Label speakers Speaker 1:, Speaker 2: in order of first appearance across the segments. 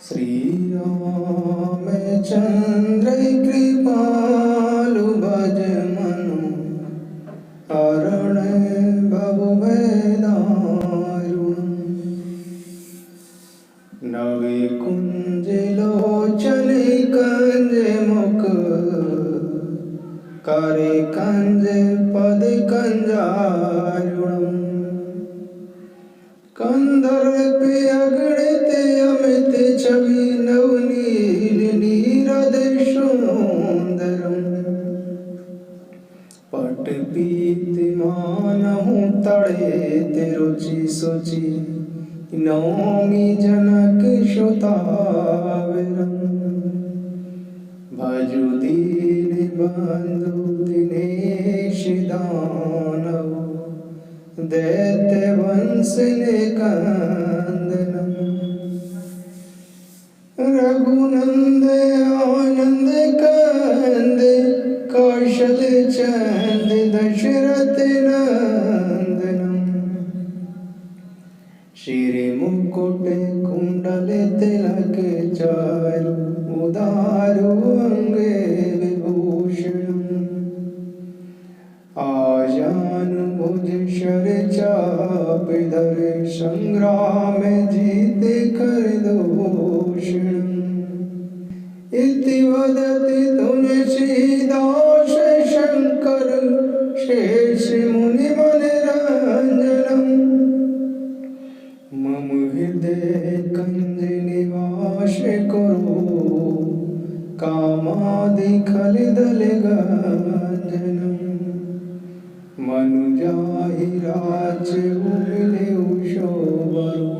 Speaker 1: श्री रामचंद्र कृपालु भज मनु हरण भव दारुण नवे कुंज लोचन कंज मुख करे कंज पद कंजारुण कंदर्प अगणित अमित छवि नवनील नीरद सुंदरम पट पीत मानहु तड़े रुचि सुचि नौमी जनक सुतावरम भजु दीन बंधु दिनेश दानव दैत्य वंश निकंदनम रघुनंद आनंद कंद कौशल चंद दशरथ नंदनम श्री मुकुट कुंडल तिलक चारु उदारु अंग विभूषण आजानु भुज शर चाप धर संग्राम जीत कर दूषण इति वदति तुलसीदास शंकर शेष मुनि मन रंजनम मम हृदय कंज निवास करो कामादि खलिदल गंजनम मनु जाहि राज उमिले शोभरु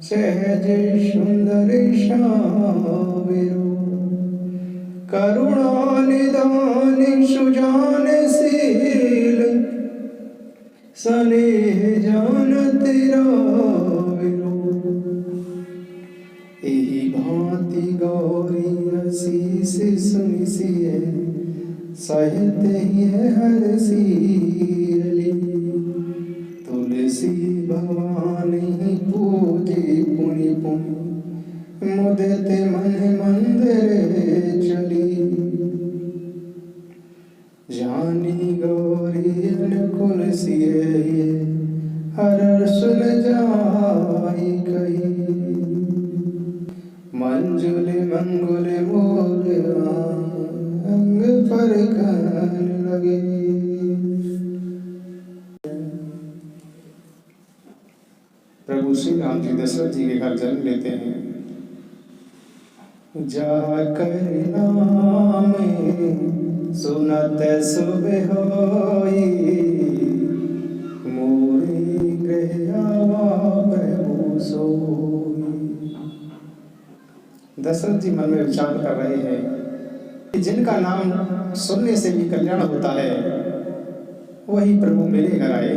Speaker 1: सहज सुंदर शाविरु करुणा निदान सुजान शील स्नेह जानत राविरु एहि भांति गौरी असीस सुनिसिए सहित हर सीरली तुलसी भवानी पूजी पुनि पुनि मुदित मन मंदिर चली जानी गौरी अनुकुल सिए हर सुन जाई कही मंजुल मंगुल मोर अंग पर कान लगे। प्रभु श्री राम जी दशरथ जी के घर जन्म लेते हैं। जाकर नाम सुनत शुभ होई मोरे गृह आवा प्रभु सोई। दशरथ जी मन में विचार कर रहे हैं कि जिनका नाम सुनने से भी कल्याण होता है वही प्रभु मेरे घर आए।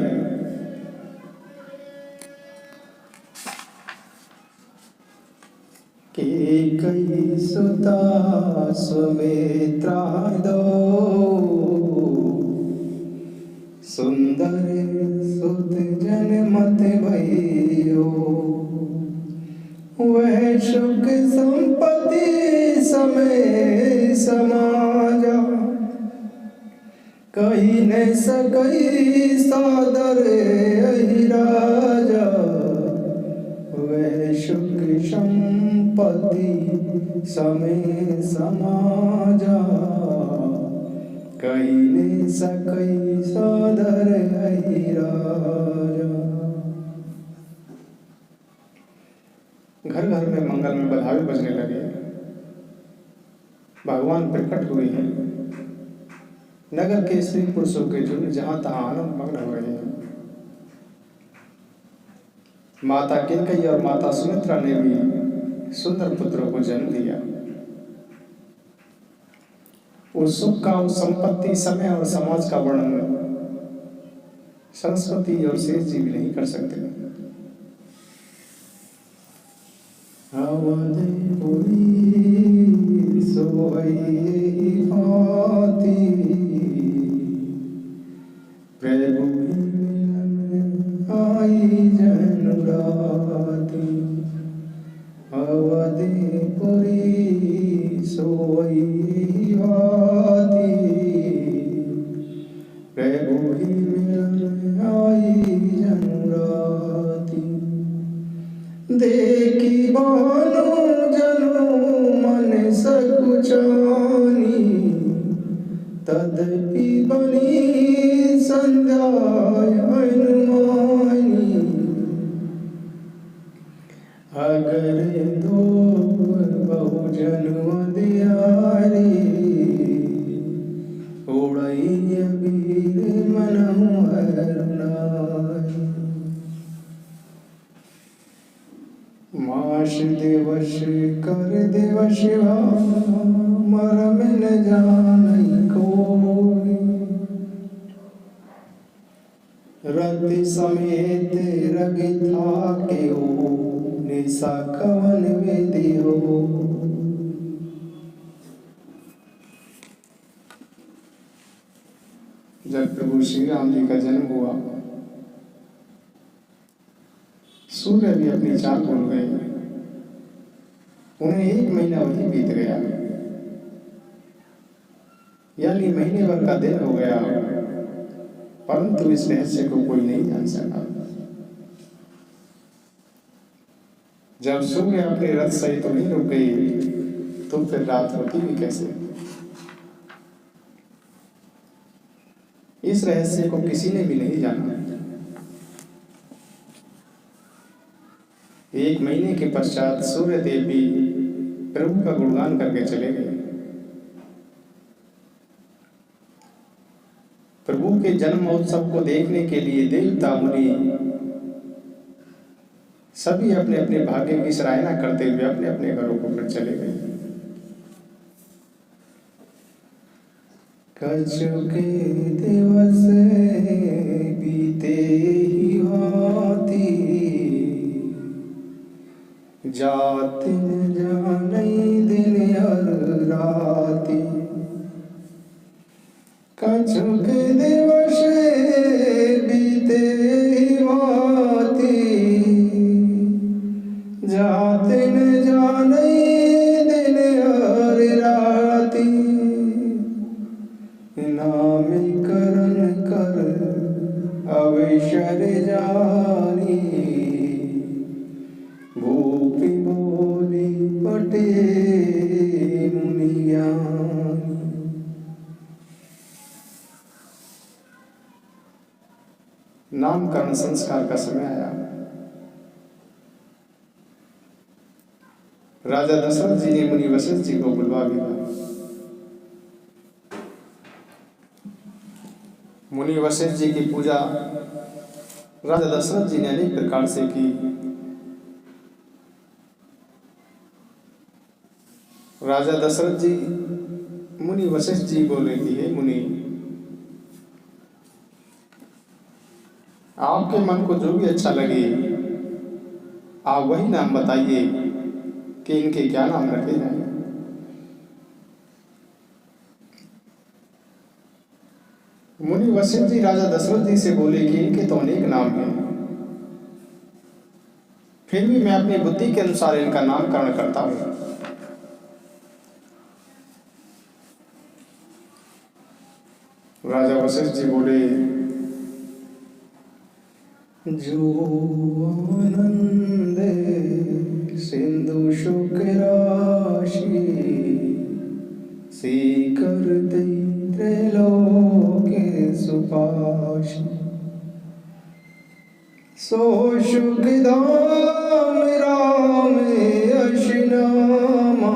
Speaker 1: के कई सुता सुमित्रा दो सुंदर सुत जनमत भयो वह सुख संपत्ति समय समाजा कही न सकई सादर अहि राजा वह सुख संपत्ति समय समाजा कही न सकई सादर अहि राजा। घर घर में मंगल में बधाई बजने लगे। भगवान प्रकट हुए हैं। नगर के स्त्री पुरुषों के झुंड जहां तहां आनंद मग्न हो रहे हैं। माता कैकेयी और माता सुमित्रा ने भी सुंदर पुत्रों को जन्म दिया। उस सुख का, उस संपत्ति, समय और समाज का वर्णन सरस्वती और शेष जी भी नहीं कर सकते। अवधपुरी सोई भांति प्रभु मिलन आई जनुराति अवधि वही भांति प्रभु ही मिलन आई जनुराती। देखी बानो जनु मन सकुचानी तदपि बनी संध्या अनुमानी। अगर दो बहुजन दियारी उड़ई वीर मनहु अरुणाई। माश दिवस कर दिवस मरम न जानई कोई। रति समेत रग था के ओ निशा कवन वेदी हो। जब प्रभु श्री राम जी का जन्म हुआ, सूर्य भी अपनी चाल भूल गए। उन्हें 1 महीना वही बीत गया, यानी महीने भर का दिन हो गया, परंतु इस रहस्य को कोई नहीं जान सका। जब सूर्य अपने रथ सहित वहीं रुक गई, तो फिर रात होती भी कैसे? इस रहस्य को किसी ने भी नहीं जाना। 1 महीने के पश्चात सूर्य देव भी प्रभु का गुणगान करके चले गए। प्रभु के जन्म महोत्सव को देखने के लिए देवता मुनि सभी अपने अपने भाग्य की सराहना करते हुए अपने अपने घरों को फिर चले गए। कछुके दिवस बीते ही भांति जातिन जानई दिन और राति। कछुके दिवस बीते ही भांति जातिन जानई दिन और राति। नामीकरण कर अवसर जानी भूपि बोली पटे मुनि ज्ञानी। नामकरण संस्कार का समय आया। राजा दशरथ जी ने मुनि वशिष्ठ जी को बुलवा दिया। मुनि वशिष्ठ जी की पूजा राजा दशरथ जी ने अनेक प्रकार से की। राजा दशरथ जी मुनि वशिष्ठ जी बोले कि हे मुनि, आपके मन को जो भी अच्छा लगे आप वही नाम बताइए कि इनके क्या नाम रखे जाएं। मुनि वशिष्ठ जी राजा दशरथ जी से बोले कि इनके तो अनेक नाम हैं, फिर भी मैं अपनी बुद्धि के अनुसार इनका नामकरण करता हूं। राजा वशिष्ठ जी बोले, जो आनंद सिंधु शुक राशि सीकर त्रैलोक सुपाशि। सो शुक धाम राम यश नामा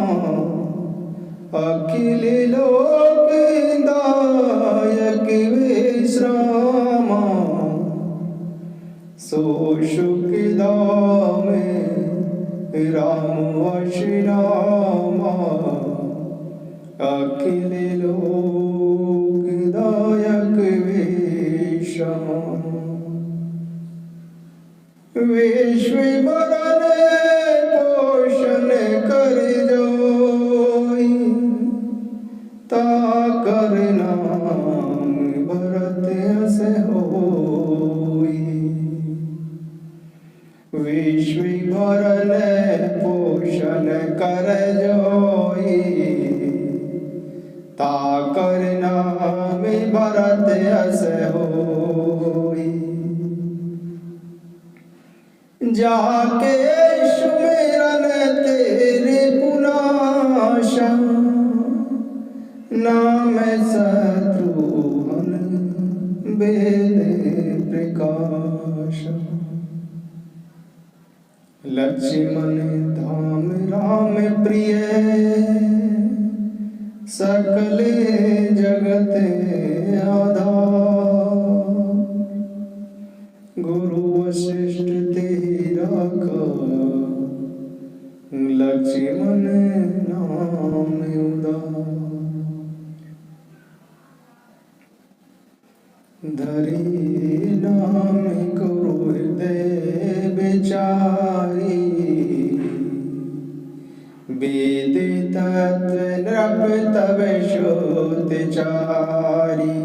Speaker 1: अखिल लोक दायक विश्रामा। सो शुक धाम राम यश नामा अखिल लोक दायक विश्रामा। विश्व भरण पोषण कर जोई ता कर नाम भरत अस होई। विश्व भरण पोषण कर जोई भरत अस होई। जाके सुमिरन तेरे पुनाशा, नाम शत्रुघ्न वेद प्रकाश। लक्ष्मण धाम राम प्रिय, सकल जगत आधार। गुरु वशिष्ठ तेहि राखा, लक्ष्मण नाम उदार। धरी नाम गुरु हृदय विचारी, वेद तत्व नृप तव श्रुति चारी।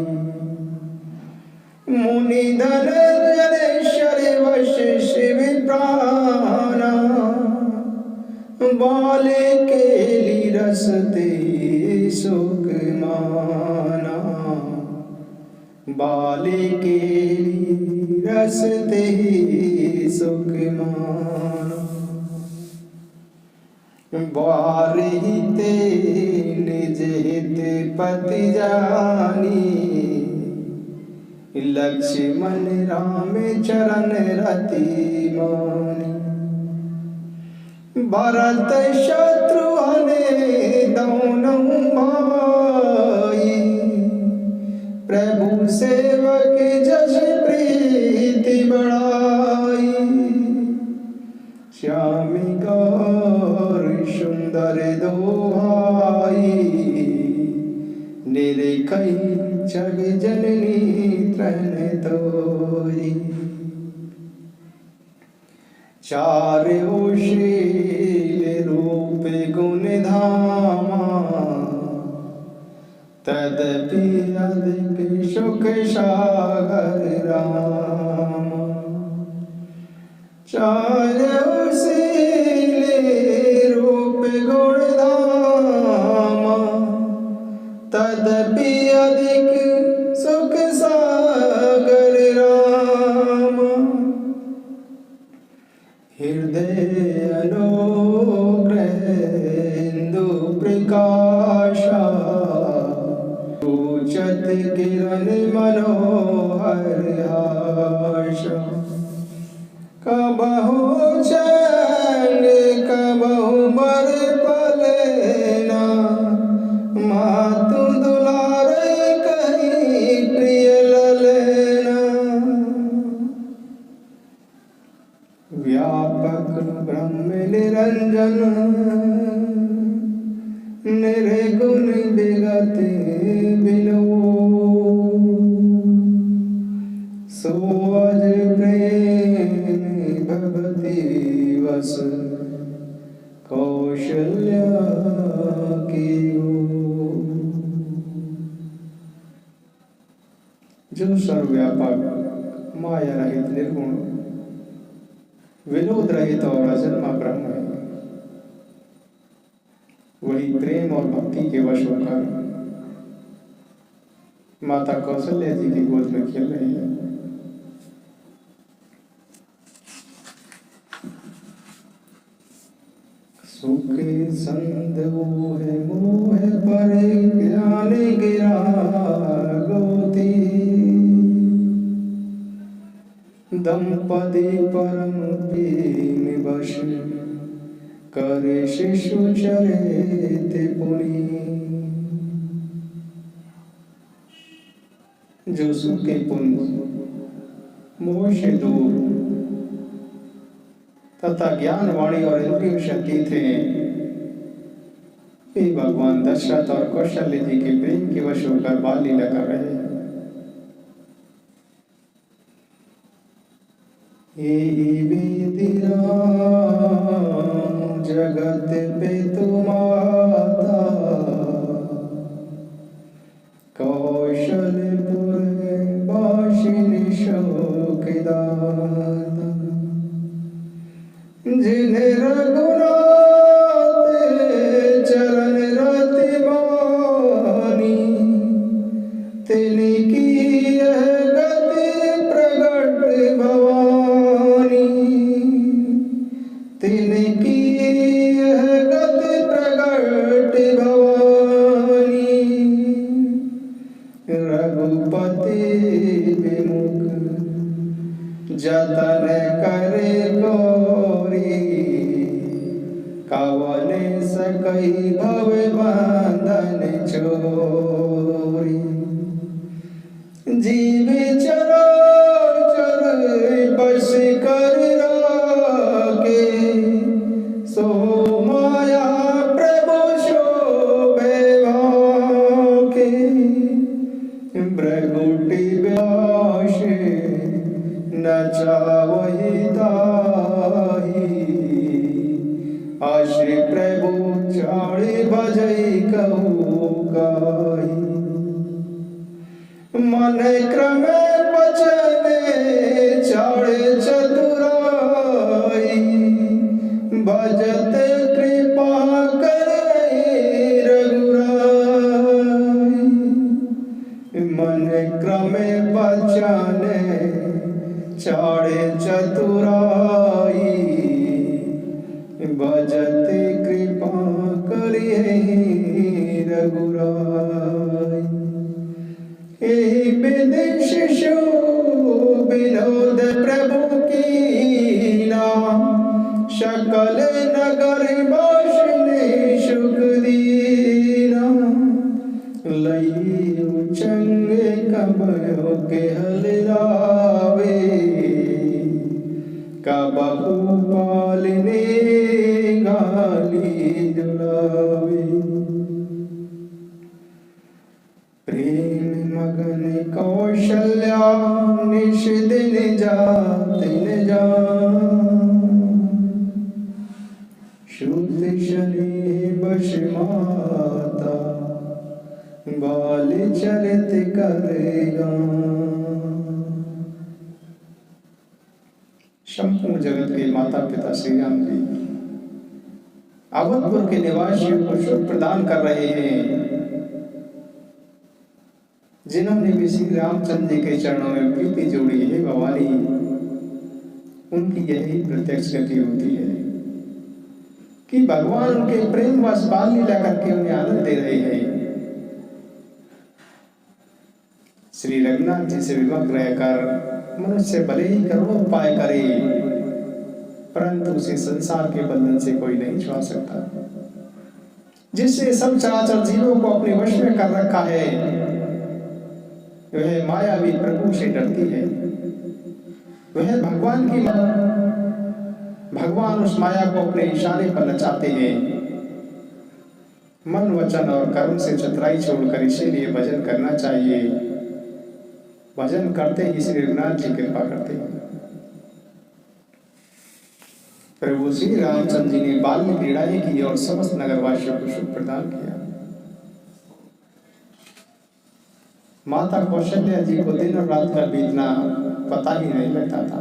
Speaker 1: मुनि धन जनेश्वर वशिष्ठ विप्राना, बाले केली रसते सुख माना। बाले केली रसते सुख माना। बारहिते निज हित पति जानी, लक्ष्मण राम चरण रति मानी। भरत शत्रुघ्न दोनों भाई, प्रभु सेवक जस प्रीति बढ़ाई। श्यामी गौर सुंदर दो भाई, निरखै जग जननी तृण तोरी। चारों शील रूप गुण धामा, तदपि अधिक सुख सागर राम। चारों शील रूप गुण धामा, तदपि अधिक सुख सागर राम। हृदय अनुग्रह इंदु प्रकाशा, सूचत किरण मनोहर आशा। कबहु चंड कबहु बर पलना, मातु दुलारे कही प्रिय ललना। व्यापक ब्रह्म निरंजन, निर्गुण विगत बिलो। सो अज प्रेम भगति वस, कौशल्या की हो। जो सर्वव्यापक माया रहित निर्गुण विनोद रहित और अजन्मा ब्रह्म है, वही प्रेम और भक्ति के वश होकर माता कौशल्या जी की गोद में खेल रही है। सुख संद है मोह पर ज्ञान गिरा गोती। दंपति परम प्रेम वश, करे शिशु चरित पुनि। जो सुखे पुण्य मोह से दूर तथा ज्ञान वाणी और इंद्रिय शक्ति थे, वे भगवान दशरथ और कौशल्य जी के प्रेम के वश होकर बाल लीला कर रहे हैं। जगत पितु माता, कौशलपुर वासिनी शोकदाता। जिन्हें रघुनाथ चरण रति मानी, तिन्हीं की यह गति प्रगट भवानी, रघुपति विमुख जतन करे गौरी, कवन सकई भव बंधन छोरी। जीव चराचर बस कर राखे, सो माया प्रभु शोभे भाके। भृगुटि व्यास न चावहि ताहि, आश्रि प्रभु चारि भजई कहु काहि। मन क्रमे बचने चाड़े चतुराई, भजत कृपा करे रघुराई। मन क्रमे बचने चाड़े चतुराई, भजत कृपा करे रघुराई। विदेश शिशु विनोद प्रभु कीना, सकल नगर बासने सुख दीना। लई चंगे कबयो के हलरावे, कबहू पालने गाली जुलावे। प्रेम मगन कौशल्या निश दिन जातिन जा, शुद्ध शनि बश माता बाल चरित करेगा। संपूर्ण जगत के माता पिता श्री राम जी अवधपुर के निवासियों को सुख प्रदान कर रहे हैं, जिन्होंने भी श्री रामचंद्र जी के चरणों में प्रीति जोड़ी है भवानी, उनकी यही प्रत्यक्ष गति होती है कि भगवान उनके प्रेम वश बाल लीला करके उन्हें आनंद दे रहे हैं। श्री रघुनाथ जी से विमुख रहकर मनुष्य भले ही करोड़ों उपाय करे, परंतु उसे संसार के बंधन से कोई नहीं छुड़ा सकता। जिससे सब चराचर जीवों को अपने वश में कर रखा है, वह मायावी प्रभु से डरती है। वह भगवान की भगवान उस माया को अपने इशारे पर नचाते हैं। मन वचन और कर्म से चतुराई छोड़कर इसीलिए भजन करना चाहिए। भजन करते ही श्री रघुनाथ जी कृपा करते हैं। प्रभु श्री रामचंद्र जी ने बाल में क्रीड़ाएं की और समस्त नगरवासियों को सुख प्रदान किया। माता कौशल्या जी को दिन और रात का बीतना पता ही नहीं लगता था।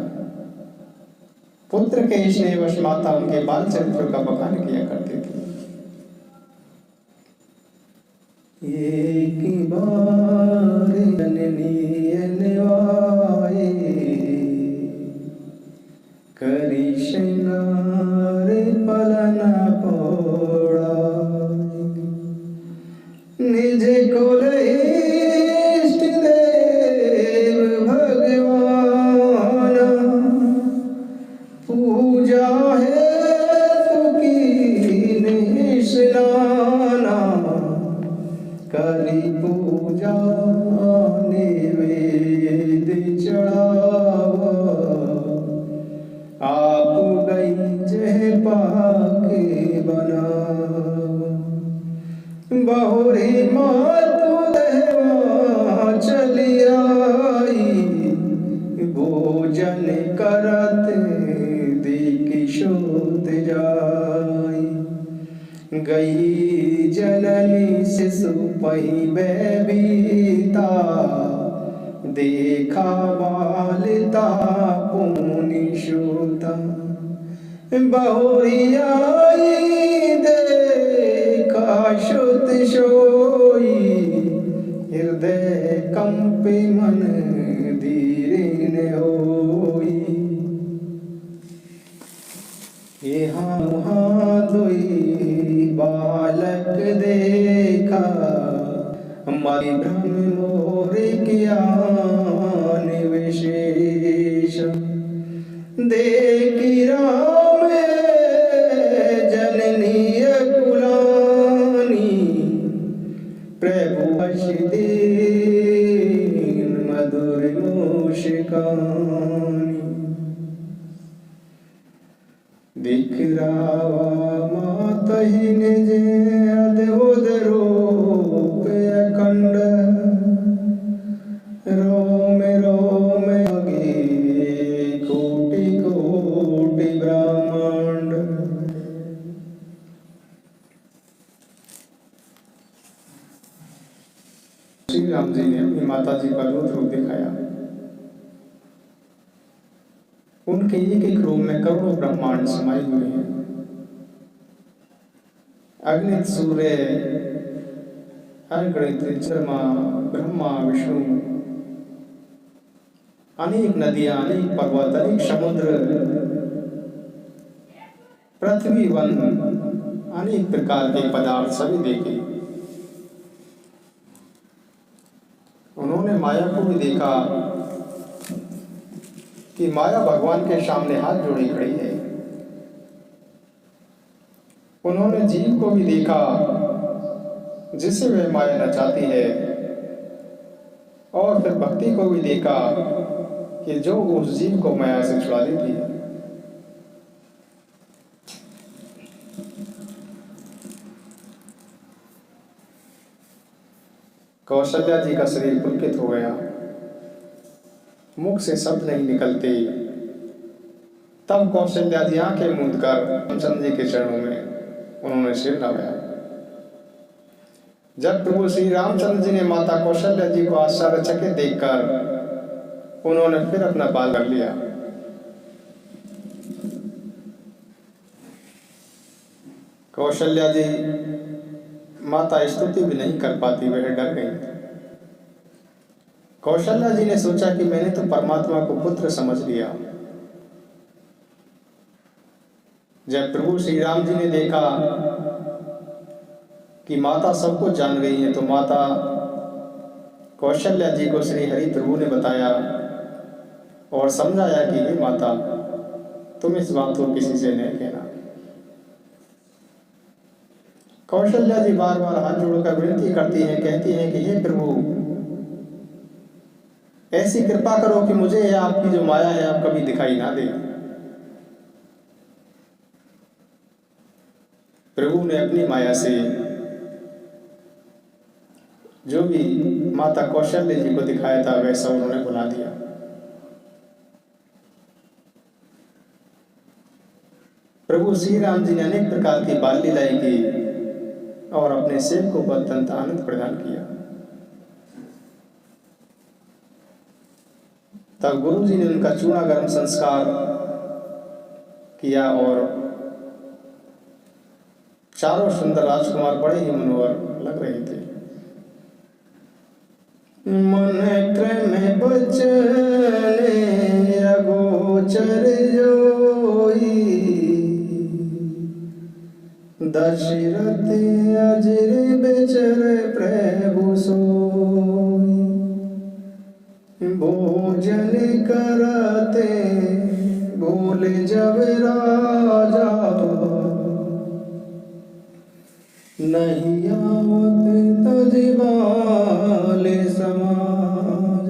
Speaker 1: पुत्र के स्नेहवश माता उनके बाल चरित्र का बखान किया करती थी। एक बार जननी अनवाए, करी श्रृंगार पलना पौड़ा, निज कुल इष्ट देव भगवान, पूजा है सुखी निष्णाना, करी पूजा निवेद चढ़ावा, आप गई जय पाके बनावा। बहुरी मातु देवा चली आई, भोजन करत देखी सोत जाई। गई जननी शिशु पही बेबीता, देखा बालिता पुनि शोता। बहुरी आई देखा शुत सोई, हृदय कंपे मन धीरे होई। यहाँ वहाँ दुई बालक देखा, मति भ्रम मोर ज्ञान विशेष। देखी राम जननी कुलानी, प्रभु हर्ष दीन मधुर मुस्कानी। दिख रावा मातहि निज अद्भुत रूप अखंड, रोम रोम अगे कोटि कोटि ब्रह्मांड। श्री राम जी ने अपनी माता जी का अद्भुत रूप दिखाया। उनके एक एक रूप में करोड़ों ब्रह्मांड समाये हुए हैं। अग्नि, सूर्य, अगणित चंद्रमा, ब्रह्मा, विष्णु, अनेक नदियां, अनेक पर्वत, अनेक समुद्र, पृथ्वी, वन, अनेक प्रकार के पदार्थ सभी देखे। उन्होंने माया को भी देखा कि माया भगवान के सामने हाथ जोड़े खड़ी है। उन्होंने जीव को भी देखा जिसे वह माया नचाती है, और फिर भक्ति को भी देखा कि जो उस जीव को माया से छुड़ा लेती है। कौशल्या जी का शरीर पुलकित हो गया, मुख से शब्द नहीं निकलते। तब कौशल्या जी आंखें मूंद कर रामचंद्र जी के चरणों में उन्होंने सिर नवाया। जब प्रभु श्री रामचंद्र जी ने माता कौशल्या जी को आश्चर्यचकित देखकर उन्होंने फिर अपना बाल कर लिया। कौशल्या जी माता स्तुति भी नहीं कर पाती, वह डर गई। कौशल्या जी ने सोचा कि मैंने तो परमात्मा को पुत्र समझ लिया। जब प्रभु श्री राम जी ने देखा कि माता सब कुछ जान रही है, तो माता कौशल्या जी को श्री हरि प्रभु ने बताया और समझाया कि हे माता, तुम इस बात को किसी से नहीं कहना। कौशल्या जी बार बार हाथ जोड़कर विनती करती हैं, कहती हैं कि हे प्रभु, ऐसी कृपा करो कि मुझे या आपकी जो माया है आप कभी दिखाई ना दे। प्रभु ने अपनी माया से जो भी माता कौशल्या जी को दिखाया था वैसा उन्होंने बुला दिया। प्रभु श्री राम जी ने अनेक प्रकार की बाल लीलाएं की और अपने सेवकों को अत्यंत आनंद प्रदान किया। तब गुरु जी ने उनका चूड़ागर्म संस्कार किया और चारों सुंदर राजकुमार बड़े ही मनोहर लग रहे थे। मन क्रम बचने अगोचर जोई, दशरथ अजर बेचर प्रभु सोई। भोजन करते भूल जब राजा, नहीं आवत तजबाल समाज।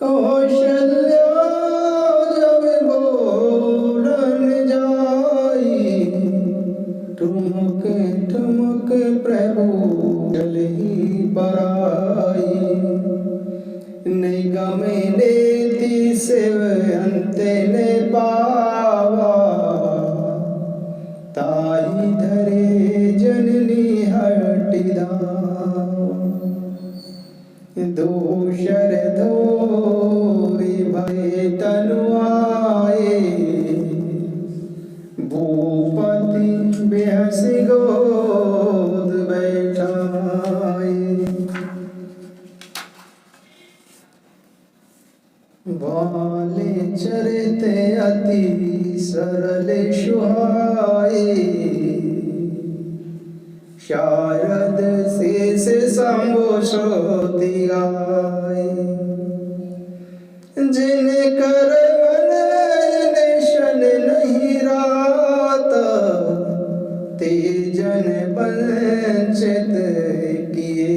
Speaker 1: कौशल्या जब बोलन जाई, ठुमक ठुमक प्रभु चली पराई। निगम नेति शिव अंत ने पावा, ताई धरे जननी हटि दावा। दोषर धोरी भय तनु आए, भूपति बेहसी गोद बैठाए। ग्वाले चरते अति सरल सुहाए, शारद शेष शंभु श्रुति गाए। जिन कर मन निशन नहीं रात, ते जन वंचित किए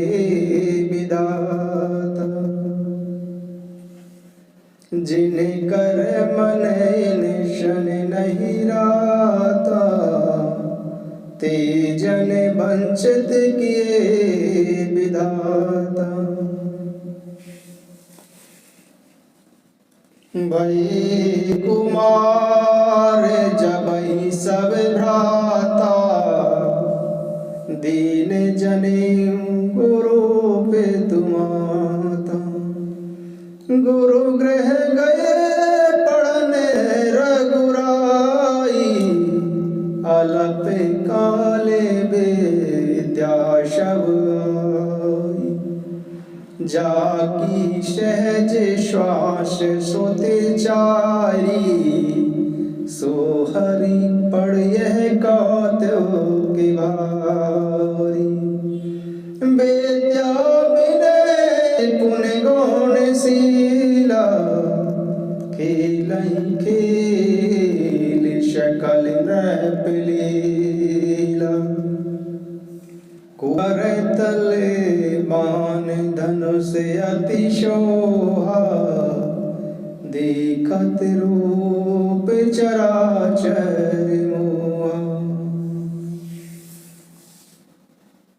Speaker 1: विधाता। जिन कर मन निशन नहीं राता, ते जन वंचित किए विधाता। भई कुमार जबई सब भ्राता, दीन जनेऊ गुरु पे तुमाता। गुरु गृह गए पढ़ने रघुराई, अलप काले विद्या शब आई। जाकी सहज श्वास सोते चारी, सो हरि पढ़ यह कौतुक भारी। विद्या विनय पुन गुण शीला, खेलई खेल सकल नृप लीला। कुंवर तले बाण धनुष अति शोभा, देखत रूप चराचर मोहा।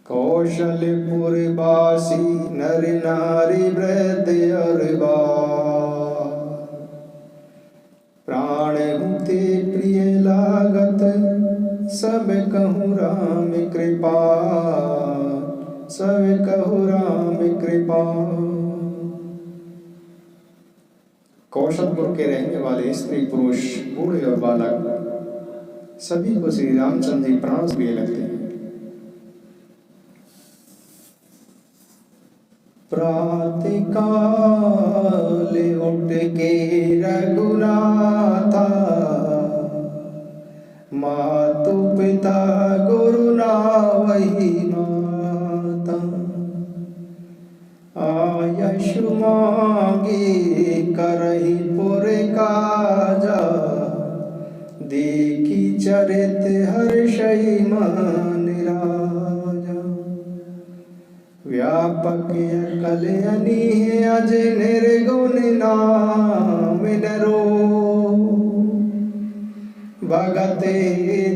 Speaker 1: कौशलपुर वासी नर नारी वृद्ध और बाल, प्राण मुक्ति प्रिय लागत सब कहूँ राम कृपा, सब कहूँ राम कृपा। कौशलपुर के रहने वाले स्त्री पुरुष बूढ़े और बालक सभी को श्री रामचंद्र जी प्राण प्रिय लगते हैं। प्रातः काल उठ के रघुनाथा, मातु पिता गुरु नावहि माता। आयशु मांगे करहि पुर काजा, देखी चरित हर्षहि मन राजा। व्यापक अकल अनीह अज निर्गुण नाम नरो, भगते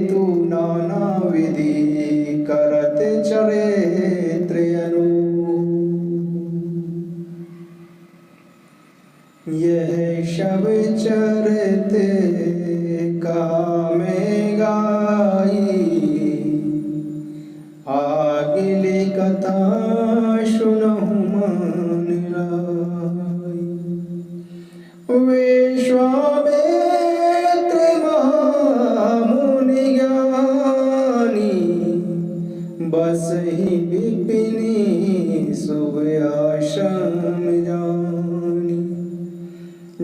Speaker 1: तू नाना विधि करत चरित्र अनु। यह शब चरित कामे गाई, आगिली कथा सुनहु मन लाई। विश्वामित्र महामुनि ज्ञानी, बसहि विपिनी शुभ आश्रम जानी।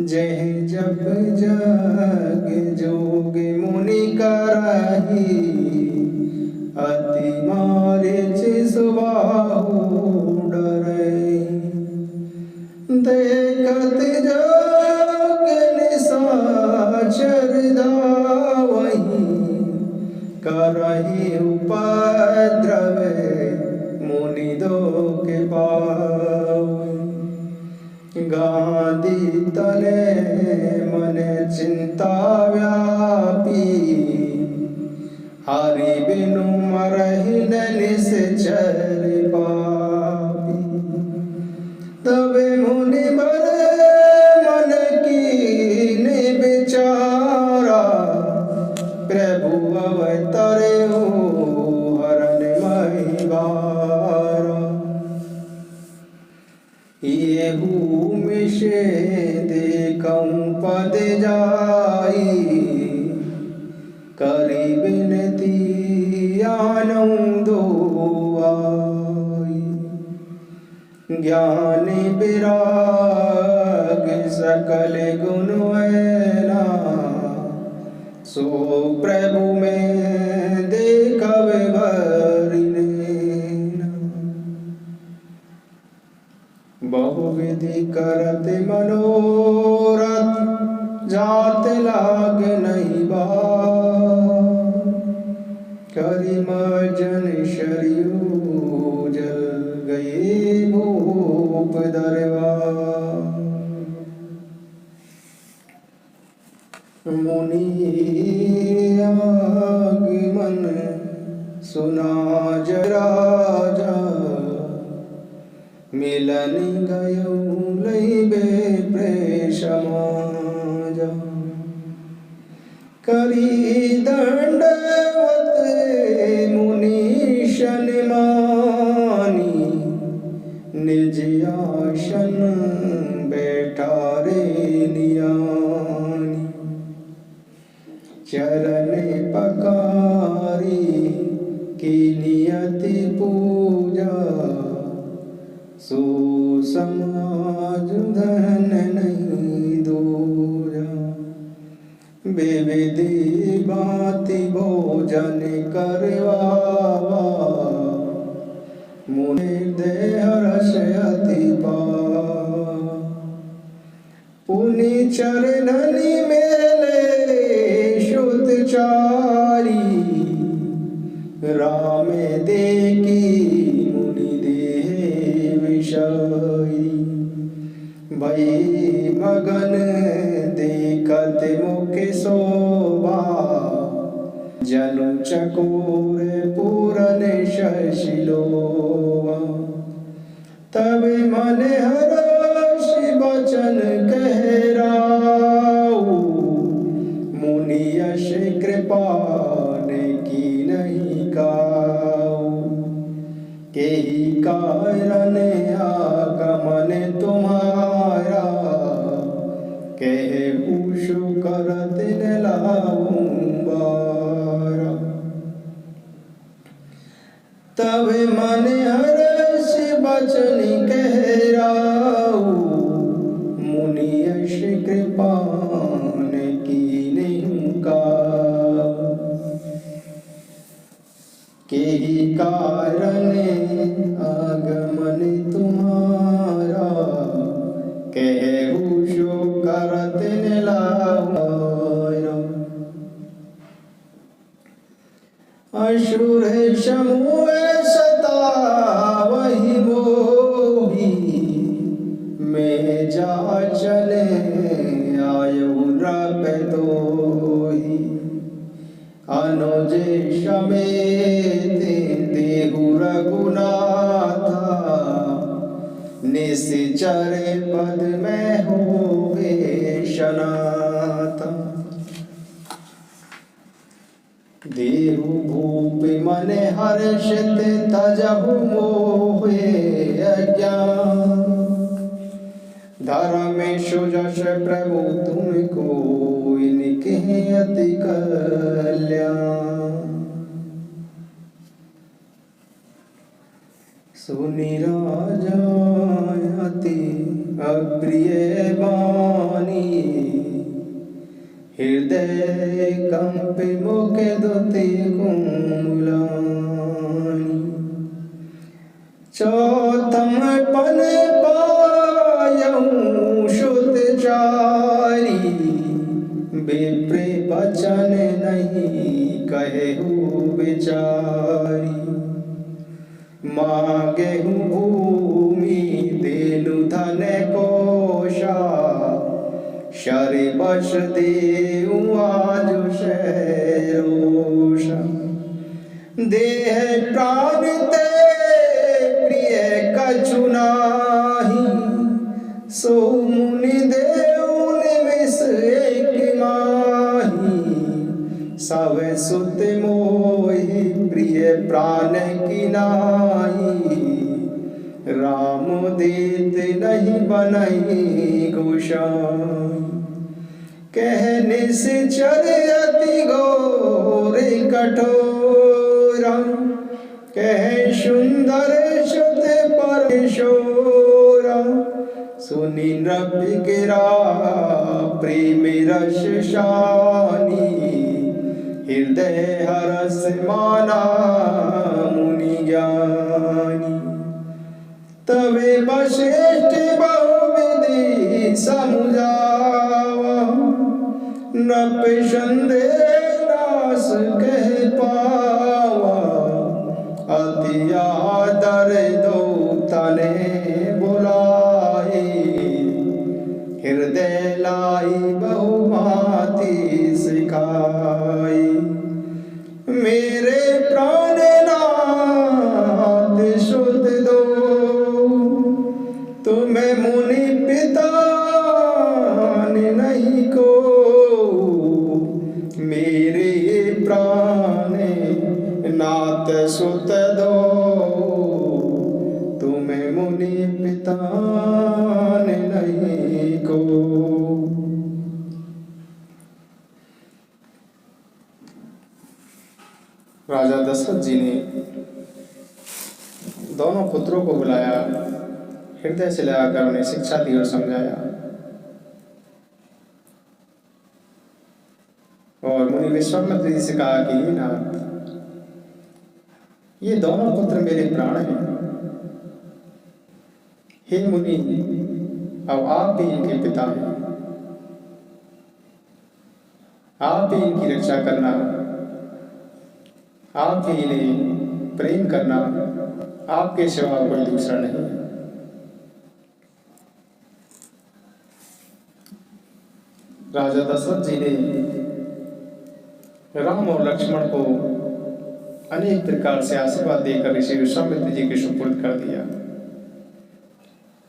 Speaker 1: जह जप जग जोग मुनि कराही, अति मारिच सुबाहु डरै। देखत जग निशाचर दावहीं, करहि उपद्रव मुनि दोष पावहीं। गादी तले मन चिंता व्यापी, हरि बिनु मरहि निश्चर पापी। तबे मुनि बर मन कीन विचारा, प्रभु अवतरे हो हरन महिवारा। येहू मिशे देखऊँ पद जाई, करी विनती आनऊँ दो आई। ज्ञान विराग सकल गुण ऐना, सो प्रभु में देखवे भरि नैना। बहुविधि करत मनोरथ, जात लाग नहीं बार। करि मर्जन शरीर जल गए भूप दरबार। मुनि आगमन सुना जराजा, मिलन गयो लैबे प्रेषमाजा। करी दंडवत मुनीशन मानी, निज आसन बैठा रे नियानी। चरण पकारी की नियति पूजा, सो समाज धन नहीं दूजा। विविधि भांति भोजन करवावा, मुनि देह रस अति पावा। पुनि चरणनि मेले श्रुत चारी, राम देखी मुनि देह विषाई। भई मगन देखत मुख शोभा, जनु चकोर पूरन शशिलोवा। तब मन हर्ष बचन कहराऊ, मुनि यश कृपा ने की नहीं काऊ। केहि कारण आगमन तुम्हारा, कहे पूषु करत न लाऊं बारा। तब मन हर्ष बचन कहराऊ, मुनि यश कृपा ने कीन्ही काऊ। केहि कारण आगमन तुम्हारा, कहु शो करत न लाऊं। असुर समूह सतावहि मोहि, मैं जाचन आयु नृप तोहि। अनुज समेत देहु रघुनाथा, निश्चर पद में होवे सनाथा। देहु भूप मन हर्षित तजहु मोहे अज्ञान। धर्म सुजस प्रभु तुमको इनके अति कल्याण। सुनि राजा अति अप्रिय वाणी, हृदय कंप मुख दुति कुम्लानि। चौथम पन पायहु शुत चारी, विप्र बचन नहीं कहेहु विचारी। मांगेहु भूमि देनु धन कोशा, शरि बस देऊ आजुष रोषा। देह प्राण ते प्रिय कछु नाही, सो मुनि देऊ निमिष एक माही। सब सुत मोहि प्रिय प्राण की नाई, राम देत नहीं बनई गोसाई। कह निश्चर अति घोर कठोरा, कह सुंदर सुत परशोरा। सुनी नृप गिरा प्रेम रस शानी, हृदय हरस माना मुनि ज्ञानी। तवे वशिष्ठ बहुविधि समुझावा, नृप संदेह नास कह पावा। अति आदर दो तने बुलाए, हृदय लाई बहुभांति सिखाई। मेरे प्राणनाथ शुद्ध दो, तुम्हें मुनि पिता नहीं को। मेरे प्राण नाथ सुत दो, तुम्हें मुनि पिता नहीं को। राजा दशरथ जी ने दोनों पुत्रों को बुलाया, हृदय से लगाकर उन्हें शिक्षा दी और समझाया। और मुनि विश्वामित्र जी से कहा कि हे नाथ, ये दोनों पुत्र मेरे प्राण हैं। हे मुनि, अब आप भी इनके पिता हैं, आप ही इनकी रक्षा करना, आप ही इन्हें प्रेम करना, आपके सिवा कोई दूसरा नहीं है। राजा दशरथ जी ने राम और लक्ष्मण को अनेक प्रकार से आशीर्वाद देकर ऋषि विश्वामित्र जी के सुपुर्द कर दिया।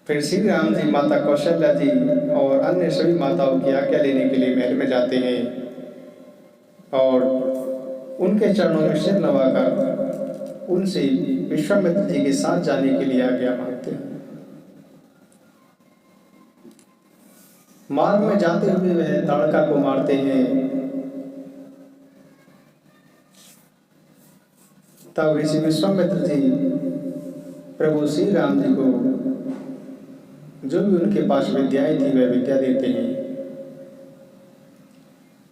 Speaker 1: फिर श्री राम जी माता कौशल्या जी और अन्य सभी माताओं की आज्ञा लेने के लिए महल में जाते हैं और उनके चरणों में सिर नवाकर उनसे विश्वामित्र जी के साथ जाने के लिए आज्ञा मांगते हैं। मार्ग में जाते हुए वह ताड़का को मारते हैं। तब ऋषि विश्वामित्र जी प्रभु श्री राम जी को जो भी उनके पास विद्याएं थी वह विद्या देते हैं।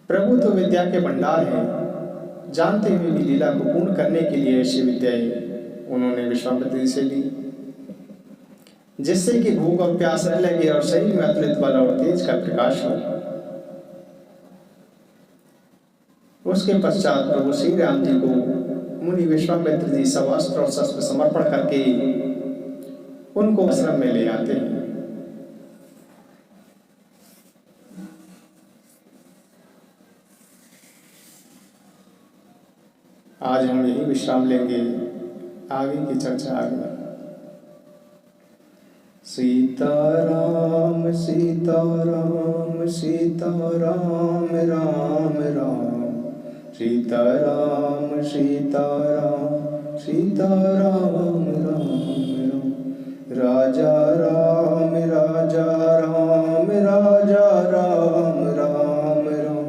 Speaker 1: प्रभु तो विद्या के भंडार हैं, जानते हुए भी लीला को पूर्ण करने के लिए ऐसी विद्याएं उन्होंने विश्वामित्र जी से ली, जिससे कि भूख और प्यास न लगे और शरीर में अतुलित बल और तेज का प्रकाश हो। उसके पश्चात प्रभु श्री राम जी को मुनि विश्वामित्र जी सब अस्त्र और शस्त्र समर्पण करके उनको आश्रम में ले आते हैं। आज हम यही विश्राम लेंगे, आगे की चर्चा आगे। सीताराम सीताराम सीताराम राम राम, सीताराम सीताराम सीताराम राम राम। राजा राम राजा राम राजा राम राम राम,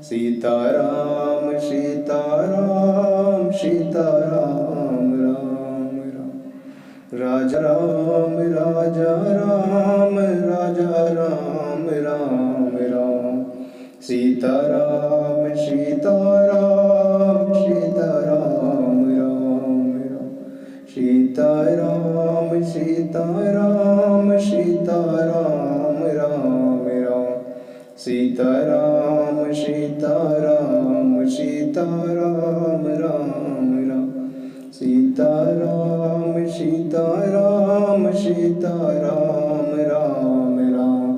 Speaker 1: सीताराम सीताराम सीताराम राम राम। राजा राम राजा राम राजा राम राम राम, सीताराम सीताराम सीताराम राम राम। सीताराम सीताराम सीताराम राम राम, सीताराम सीताराम सीताराम राम राम। सीताराम सीताराम सीताराम राम राम,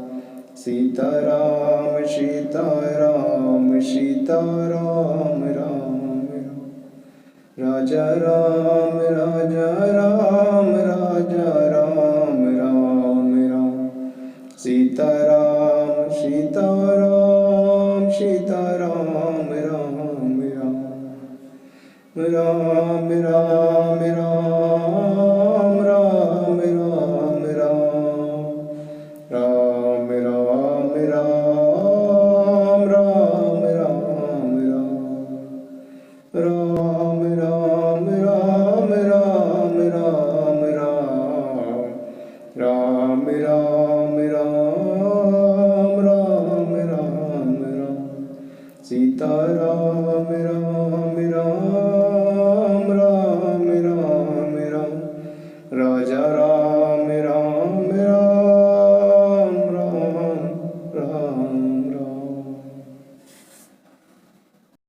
Speaker 1: सीताराम सीताराम सीताराम राम राम। राजा राम राजा राम राजा राम राम राम, सीताराम सीताराम सीताराम राम राम। राम राम राम राम राम राम, राम राम राम राम राम राम, राम राम राम राम राम राम राम, राम राम राम राम